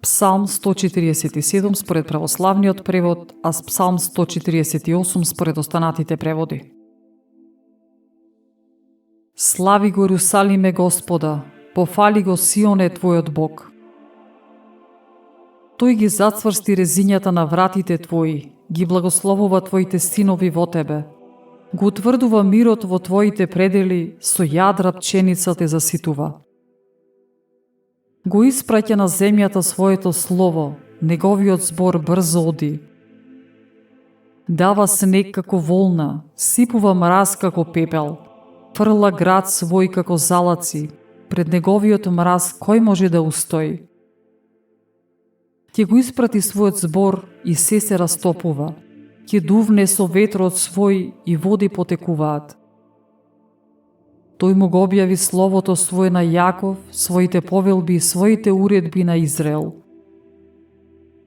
Псалм 147 според православниот превод, а Псалм 148 според останатите преводи. Слави го Иерусалиме Господа, пофали го Сионе Твојот Бог. Тој ги зацврсти резињата на вратите Твои, ги благословува Твоите синови во Тебе. Го утврдува мирот во Твоите предели, со јадра пченица те заситува. Го испраќа на земјата своето слово, неговиот збор брзо оди. Дава снег како волна, сипува мраз како пепел, фрла град свој како залаци, пред неговиот мраз кој може да устои? Ќе го испрати својот збор и се растопува, ќе дувне со ветрот свој и води потекуваат. Тој му го објави словото свое на Јаков, своите повелби и своите уредби на Израел.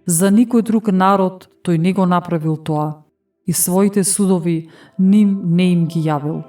За никој друг народ тој не го направил тоа и своите судови ним не им ги јавил.